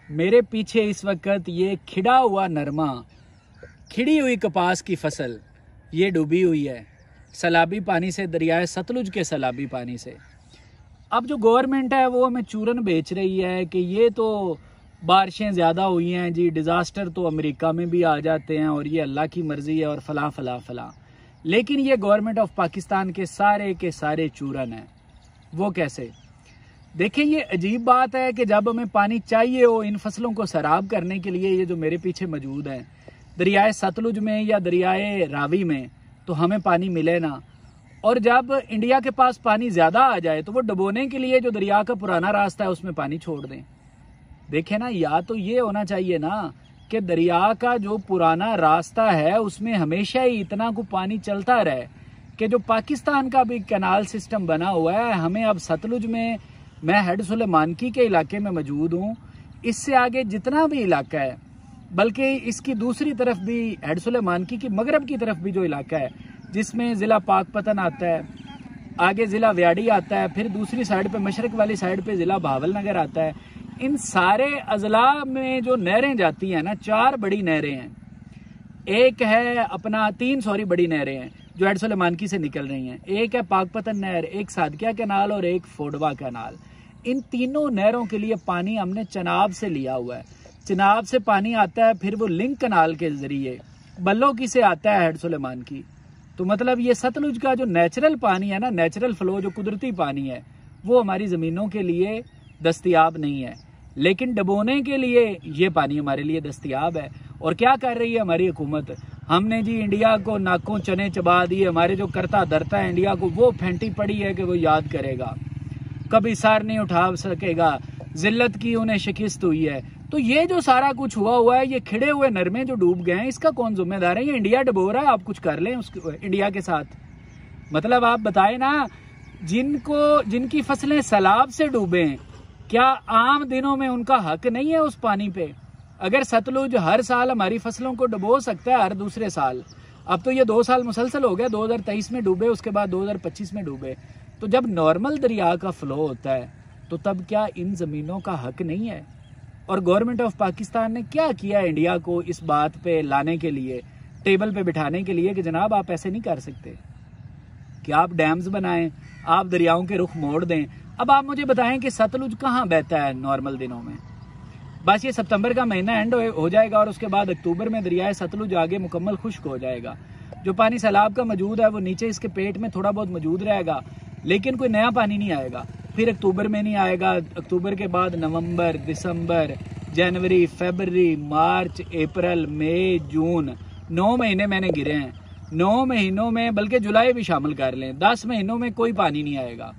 मेरे पीछे इस वक्त ये खिड़ा हुआ नरमा, खिड़ी हुई कपास की फसल ये डूबी हुई है सैलाबी पानी से, दरियाए सतलुज के सैलाबी पानी से। अब जो गवर्नमेंट है वो हमें चूरन बेच रही है कि ये तो बारिशें ज़्यादा हुई हैं जी, डिज़ास्टर तो अमेरिका में भी आ जाते हैं और ये अल्लाह की मर्ज़ी है और फला फला फला। लेकिन ये गवर्नमेंट ऑफ पाकिस्तान के सारे चूरन हैं। वो कैसे? देखिए, ये अजीब बात है कि जब हमें पानी चाहिए हो इन फसलों को सैराब करने के लिए, ये जो मेरे पीछे मौजूद है दरियाए सतलुज में या दरियाए रावी में, तो हमें पानी मिले ना। और जब इंडिया के पास पानी ज़्यादा आ जाए तो वो डुबोने के लिए जो दरिया का पुराना रास्ता है उसमें पानी छोड़ दें। देखें ना, या तो ये होना चाहिए ना कि दरिया का जो पुराना रास्ता है उसमें हमेशा ही इतना को पानी चलता रहे कि जो पाकिस्तान का भी कैनाल सिस्टम बना हुआ है, हमें अब सतलुज में, मैं हेड सुलेमानकी के इलाके में मौजूद हूँ, इससे आगे जितना भी इलाका है, बल्कि इसकी दूसरी तरफ भी हेड सुलेमानकी की मगरब की तरफ भी जो इलाका है जिसमें ज़िला पाकपतन आता है, आगे ज़िला व्याड़ी आता है, फिर दूसरी साइड पे मशरक वाली साइड पे ज़िला बहावल नगर आता है, इन सारे अजला में जो नहरें जाती हैं ना, 4 बड़ी नहरें हैं। एक है अपना 3 बड़ी नहरें हैं जो हेड सुलेमानकी से निकल रही हैं। एक है पाकपतन नहर, एक सादकिया कैनाल और एक फोडवा कैनाल। इन तीनों नहरों के लिए पानी हमने चनाब से लिया हुआ है। चनाब से पानी आता है, फिर वो लिंक कनाल के जरिए बल्लोकी से आता है हेड सुलेमानकी। तो मतलब ये सतलुज का जो नेचुरल पानी है ना, नेचुरल फ्लो जो कुदरती पानी है, वो हमारी ज़मीनों के लिए दस्तयाब नहीं है, लेकिन डबोने के लिए ये पानी हमारे लिए दस्तयाब है। और क्या कर रही है हमारी हुकूमत? हमने जी इंडिया को नाकों चने चबा दिए, हमारे जो करता धरता है इंडिया को वो फेंटी पड़ी है कि वो याद करेगा, कभी सर नहीं उठा सकेगा, जिल्लत की उन्हें शिकस्त हुई है। तो ये जो सारा कुछ हुआ है, ये खिड़े हुए नरमे जो डूब गए हैं, इसका कौन जिम्मेदार है? ये इंडिया डुबो रहा है, आप कुछ कर लें उसके इंडिया के साथ। मतलब आप बताएं ना, जिनकी फसलें सैलाब से डूबे, क्या आम दिनों में उनका हक नहीं है उस पानी पे? अगर सतलुज हर साल हमारी फसलों को डुबो सकता है, हर दूसरे साल, अब तो ये 2 साल मुसलसल हो गया, 2023 में डूबे, उसके बाद 2025 में डूबे, तो जब नॉर्मल दरिया का फ्लो होता है तो तब क्या इन ज़मीनों का हक नहीं है? और गवर्नमेंट ऑफ पाकिस्तान ने क्या किया इंडिया को इस बात पे लाने के लिए, टेबल पे बिठाने के लिए कि जनाब आप ऐसे नहीं कर सकते, कि आप डैम्स बनाएं, आप दरियाओं के रुख मोड़ दें। अब आप मुझे बताएं कि सतलुज कहाँ बहता है नॉर्मल दिनों में? बस ये सितंबर का महीना एंड हो जाएगा और उसके बाद अक्टूबर में दरियाए सतलुज आगे मुकम्मल खुश्क हो जाएगा। जो पानी सैलाब का मौजूद है वो नीचे इसके पेट में थोड़ा बहुत मौजूद रहेगा, लेकिन कोई नया पानी नहीं आएगा। फिर अक्टूबर में नहीं आएगा, अक्टूबर के बाद नवंबर, दिसंबर, जनवरी, फरवरी, मार्च, अप्रैल, मई, जून, 9 महीने मैंने गिरे हैं। 9 महीनों में, बल्कि जुलाई भी शामिल कर लें, 10 महीनों में कोई पानी नहीं आएगा।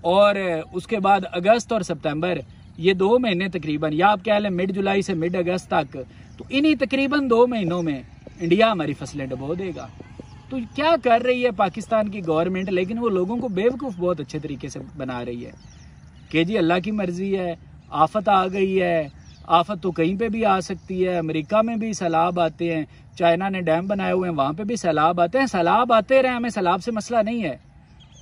और उसके बाद अगस्त और सितंबर, ये 2 महीने तकरीबन, या आप कह लें मिड जुलाई से मिड अगस्त तक, तो इन्हीं तकरीबन 2 महीनों में इंडिया हमारी फसलें डुबो देगा। तो क्या कर रही है पाकिस्तान की गवर्नमेंट? लेकिन वो लोगों को बेवकूफ़ बहुत अच्छे तरीके से बना रही है कि जी अल्लाह की मर्जी है, आफत आ गई है, आफत तो कहीं पे भी आ सकती है। अमेरिका में भी सैलाब आते हैं, चाइना ने डैम बनाए हुए हैं, वहाँ पे भी सैलाब आते हैं। सैलाब आते रहे, हमें सैलाब से मसला नहीं है,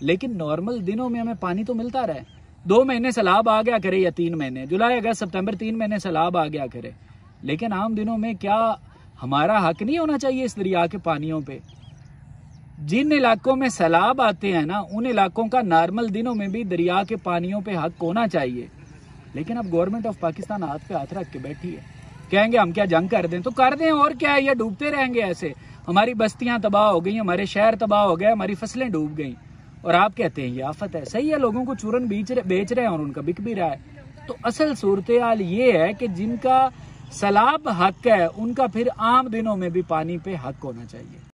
लेकिन नॉर्मल दिनों में हमें पानी तो मिलता रहे। 2 महीने सैलाब आ गया करे या 3 महीने, जुलाई अगस्त सितंबर 3 महीने सैलाब आ गया करे, लेकिन आम दिनों में क्या हमारा हक नहीं होना चाहिए इस दरिया के पानियों पे? जिन इलाकों में सैलाब आते हैं ना, उन इलाकों का नॉर्मल दिनों में भी दरिया के पानियों पे हक होना चाहिए। लेकिन अब गवर्नमेंट ऑफ पाकिस्तान हाथ पे हाथ रख के बैठी है, कहेंगे हम क्या जंग कर दें तो कर दें, और क्या है, ये डूबते रहेंगे ऐसे। हमारी बस्तियां तबाह हो गई, हमारे शहर तबाह हो गए, हमारी फसलें डूब गई, और आप कहते हैं ये आफत है। सही है, लोगों को चूरन बेच रहे हैं और उनका बिक भी रहा है। तो असल सूरत हाल ये है कि जिनका सैलाब हक है उनका फिर आम दिनों में भी पानी पे हक होना चाहिए।